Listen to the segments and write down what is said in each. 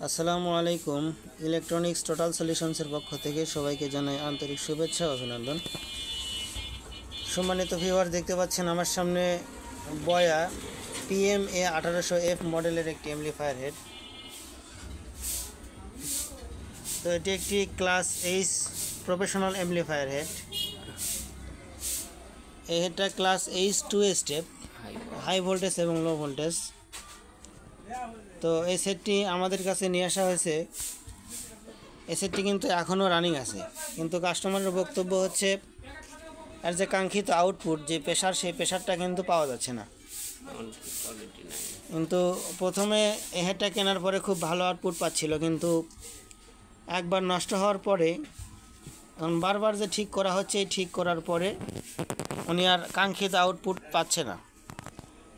আসসালামু আলাইকুম। Electronics total সলিউশনসের পক্ষ থেকে সবাইকে জানাই আন্তরিক শুভেচ্ছা ও অভিনন্দন। সম্মানিত ভিউয়ার, দেখতে পাচ্ছেন আমার সামনে বয়া PMA 1800F মডেলের একটি অ্যাম্পলিফায়ার হেড। তো এটি একটি class H professional amplifier head. এই হেডটা class H 2 step, high voltage এবং লো ভোল্টেজ। তো এই সেটটি আমাদের কাছে নিয়ে আসা হয়েছে। এই সেটটি কিন্তু এখনও রানিং আছে, কিন্তু কাস্টমারের বক্তব্য হচ্ছে এর যে কাঙ্ক্ষিত আউটপুট, যে প্রেশার, সেই প্রেশারটা কিন্তু পাওয়া যাচ্ছে না। কিন্তু প্রথমে এই হেডটা কেনার পরে খুব ভালো আউটপুট পাচ্ছিল, কিন্তু একবার নষ্ট হওয়ার পরে বারবার যে ঠিক করা হচ্ছে, এই ঠিক করার পরে উনি আর কাঙ্ক্ষিত আউটপুট পাচ্ছে না।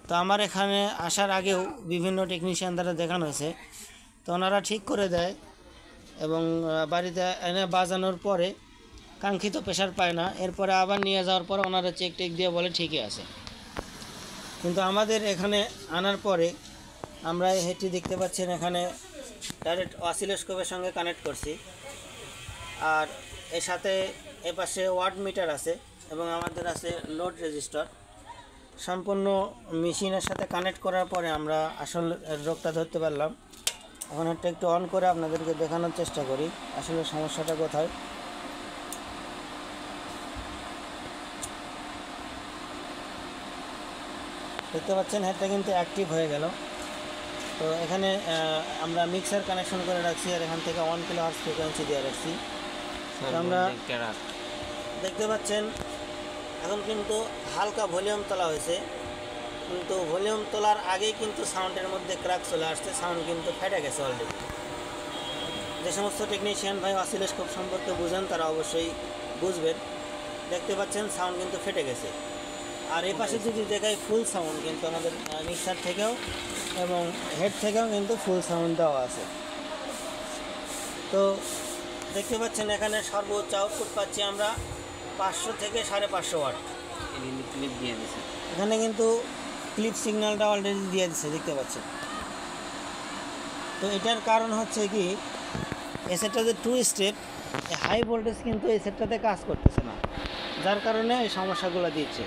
তো আমার এখানে আসার আগেও বিভিন্ন টেকনিশিয়ান দ্বারা দেখানো হয়েছে, তো ওনারা ঠিক করে দেয় এবং বাড়িতে এনে বাজানোর পরে কাঙ্ক্ষিত প্রেশার পায় না। এরপরে আবার নিয়ে যাওয়ার পরে ওনারা চেক টেক দিয়ে বলে ঠিকই আছে। কিন্তু আমাদের এখানে আনার পরে আমরা এই হেডটি দেখতে পাচ্ছেন, এখানে ডাইরেক্ট অসিলোস্কোপের সঙ্গে কানেক্ট করছি, আর এর সাথে এপাশে ওয়াট মিটার আছে এবং আমাদের আছে লোড রেজিস্টার। সম্পূর্ণ মেশিনের সাথে কানেক্ট করার পরে আমরা আসলে রোগটা ধরতে পারলাম। এখন একটা একটু অন করে আপনাদেরকে দেখানোর চেষ্টা করি আসলে সমস্যাটা কোথায়। দেখতে পাচ্ছেন হেডটা কিন্তু অ্যাক্টিভ হয়ে গেল। তো এখানে আমরা মিক্সার কানেকশন করে রাখছি, আর এখান থেকে 1 কিলোহার্টজ ফ্রিকোয়েন্সি দিয়ে রাখছি। আমরা দেখতে পাচ্ছেন এখন কিন্তু হালকা ভলিউম তোলা হয়েছে, কিন্তু ভলিউম তোলার আগেই কিন্তু সাউন্ডের মধ্যে ক্র্যাক চলে আসছে, সাউন্ড কিন্তু ফেটে গেছে অলরেডি। যে সমস্ত টেকনিশিয়ান ভাই অসিলোস্কোপ সম্পর্কে বুঝেন তারা অবশ্যই বুঝবেন। দেখতে পাচ্ছেন সাউন্ড কিন্তু ফেটে গেছে। আর এই পাশে যদি দেখায় ফুল সাউন্ড কিন্তু আমাদের মিক্সার থেকেও এবং হেড থেকেও কিন্তু ফুল সাউন্ড দেওয়া আছে। তো দেখতে পাচ্ছেন এখানে সর্বোচ্চ আউটপুট পাচ্ছি আমরা 500 থেকে 550 ওয়াট। ক্লিপ দিয়ে দিচ্ছে, এখানে কিন্তু ক্লিপ সিগন্যালটা অলরেডি দিয়ে দিচ্ছে, দেখতে পাচ্ছেন। তো এটার কারণ হচ্ছে কি, এই সেটটাতে 2 স্টেপ, হাই ভোল্টেজ কিন্তু এই সেটটাতে কাজ করতেছে না, যার কারণে এই সমস্যাগুলো দিচ্ছে।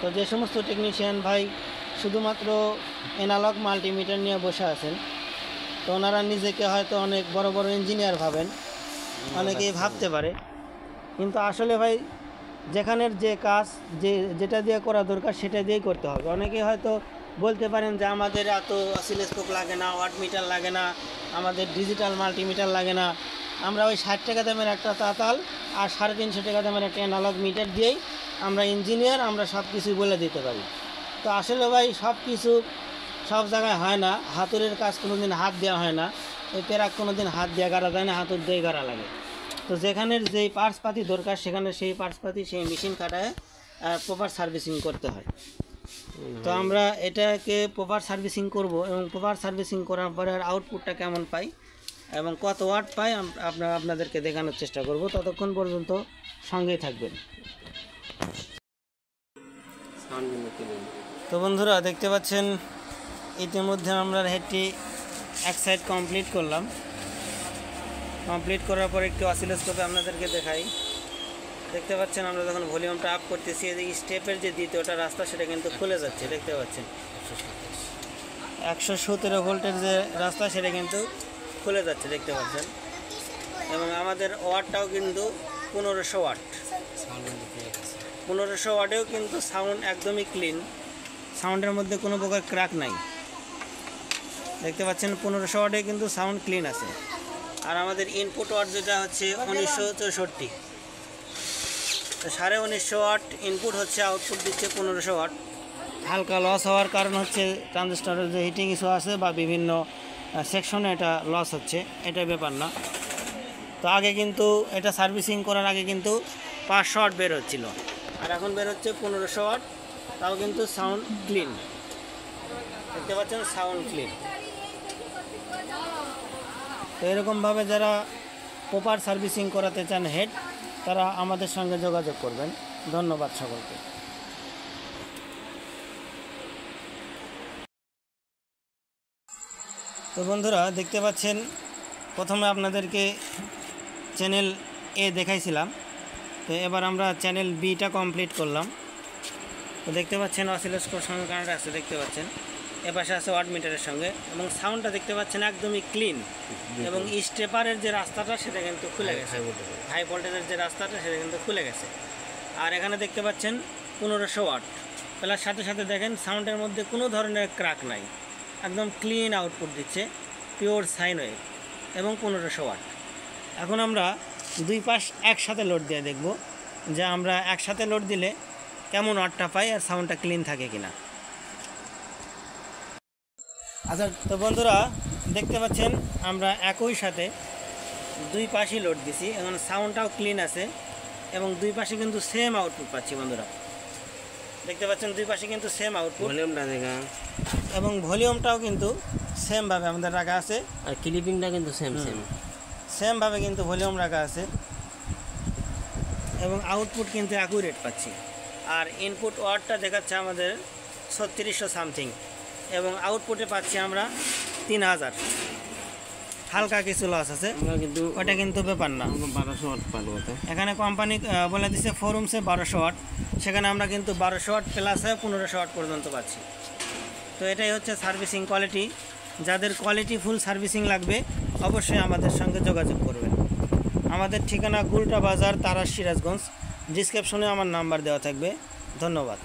তো যে সমস্ত টেকনিশিয়ান ভাই শুধুমাত্র অ্যানালগ মাল্টিমিটার নিয়ে বসে আছেন, তো ওনারা নিজেকে হয়তো অনেক বড় বড় ইঞ্জিনিয়ার ভাবেন, অনেকেই ভাবতে পারে, কিন্তু আসলে ভাই যেখানের যে কাজ, যেটা দিয়ে করা দরকার সেটা দিয়েই করতে হবে। অনেকেই হয়তো বলতে পারেন যে আমাদের এত অসিলোস্কোপ লাগে না, ওয়াট মিটার লাগে না, আমাদের ডিজিটাল মাল্টিমিটার লাগে না, আমরা ওই 60 টাকা দামের একটা তাতাল আর 350 টাকা দামের একটা অ্যানালগ মিটার দিয়েই আমরা ইঞ্জিনিয়ার, আমরা সব কিছুই বলে দিতে পারি। তো আসলে ভাই সব কিছু সব জায়গায় হয় না। হাতুড়ের কাজ কোনো দিন হাত দেওয়া হয় না, ওই পেরাক কোনো দিন হাত দিয়ে গাড়া যায় না, হাতুড় দিয়ে গাড়া লাগে। তো যেখানের যেই পার্টসপাতি দরকার সেখানে সেই পার্টসপাতি, সেই মেশিন কাটায় প্রপার সার্ভিসিং করতে হয়। তো আমরা এটাকে প্রপার সার্ভিসিং করব এবং প্রপার সার্ভিসিং করার পরে আউটপুটটা কেমন পাই এবং কত ওয়াট পাই আপনাদেরকে দেখানোর চেষ্টা করব। ততক্ষণ পর্যন্ত সঙ্গেই থাকবেন। তো বন্ধুরা, দেখতে পাচ্ছেন ইতিমধ্যে আমরা হেডটি এক সাইড কমপ্লিট করলাম। কমপ্লিট করার পর একটু অসিলোস্কোপে আপনাদেরকে দেখাই। দেখতে পাচ্ছেন আমরা যখন ভলিউমটা আপ করতেছি, এই স্টেপের যে দ্বিতীয়টা রাস্তা সেটা কিন্তু খুলে যাচ্ছে। দেখতে পাচ্ছেন 117 ভোল্টের যে রাস্তা সেটা কিন্তু খুলে যাচ্ছে, দেখতে পাচ্ছেন। এবং আমাদের ওয়াটটাও কিন্তু 1500 ওয়াট। 1500 ওয়াটেও কিন্তু সাউন্ড একদমই ক্লিন, সাউন্ডের মধ্যে কোনো প্রকার ক্র্যাক নাই। দেখতে পাচ্ছেন 1500 ওয়াটে কিন্তু সাউন্ড ক্লিন আছে। আর আমাদের ইনপুট ওয়াট যেটা হচ্ছে 1964, তো 1950 ওয়াট ইনপুট হচ্ছে, আউটপুট দিচ্ছে 1500 ওয়াট। হালকা লস হওয়ার কারণ হচ্ছে ট্রানজিস্টরের যে হিটিং ইস্যু আছে বা বিভিন্ন সেকশনে এটা লস হচ্ছে, এটা ব্যাপার না। তো আগে কিন্তু এটা সার্ভিসিং করার আগে কিন্তু 500 ওয়াট বের হচ্ছিল, আর এখন বের হচ্ছে 1500 ওয়াট, তাও কিন্তু সাউন্ড ক্লিন। দেখতে পাচ্ছেন সাউন্ড ক্লিন। তো এরকমভাবে যারা প্রপার সার্ভিসিং করাতে চান হেড, তারা আমাদের সঙ্গে যোগাযোগ করবেন। ধন্যবাদ সকলকে। তো বন্ধুরা দেখতে পাচ্ছেন, প্রথমে আপনাদেরকে চ্যানেল এ দেখাইছিলাম, তো এবার আমরা চ্যানেল বিটা কমপ্লিট করলাম। তো দেখতে পাচ্ছেন অসিলোস্কোপ সঙ্গে কানেক্ট আছে, দেখতে পাচ্ছেন এপাশে আছে ওয়াট মিটারের সঙ্গে, এবং সাউন্ডটা দেখতে পাচ্ছেন একদমই ক্লিন, এবং স্টেপারের যে রাস্তাটা সেটা কিন্তু খুলে গেছে, হাই ভোল্টেজের যে রাস্তাটা সেটা কিন্তু খুলে গেছে। আর এখানে দেখতে পাচ্ছেন 1500 ওয়াট প্লাস, সাথে সাথে দেখেন সাউন্ডের মধ্যে কোনো ধরনের ক্র্যাক নাই, একদম ক্লিন আউটপুট দিচ্ছে, পিওর সাইন ওয়েভ এবং 1500 ওয়াট। এখন আমরা দুই পাশ একসাথে লোড দিয়ে দেখব যে আমরা একসাথে লোড দিলে কেমন ওয়াটটা পাই আর সাউন্ডটা ক্লিন থাকে কিনা। আচ্ছা, তো বন্ধুরা দেখতে পাচ্ছেন আমরা একই সাথে দুই পাশই লোড দিছি, এখন সাউন্ডটাও ক্লিন আছে এবং দুই পাশে কিন্তু সেম আউটপুট পাচ্ছি। বন্ধুরা দেখতে পাচ্ছেন দুই পাশে কিন্তু সেম আউটপুট, ভলিউমটা দেখা এবং ভলিউমটাও কিন্তু সেমভাবে আমাদের রাখা আছে, আর ক্লিপিংটা কিন্তু সেমভাবে কিন্তু ভলিউম রাখা আছে, এবং আউটপুট কিন্তু অ্যাকুরেট পাচ্ছি। আর ইনপুট ওয়াটটা দেখাচ্ছে আমাদের 3600 সামথিং, এবং আউটপুটে পাচ্ছি আমরা 3000। হালকা কিছু লস আছে, কিন্তু ওটা কিন্তু ব্যাপার না। 1200 ওয়াট পাবো। এখানে কোম্পানি বলে দিচ্ছে ফোরুমসে 1200 ওয়াট, সেখানে আমরা কিন্তু 1200 ওয়াট প্লাস 1500 ওয়াট পর্যন্ত পাচ্ছি। তো এটাই হচ্ছে সার্ভিসিং কোয়ালিটি। যাদের কোয়ালিটি ফুল সার্ভিসিং লাগবে অবশ্যই আমাদের সঙ্গে যোগাযোগ করবেন। আমাদের ঠিকানা গুলটা বাজার, তারাস, সিরাজগঞ্জ। ডিসক্রিপশনে আমার নাম্বার দেওয়া থাকবে। ধন্যবাদ।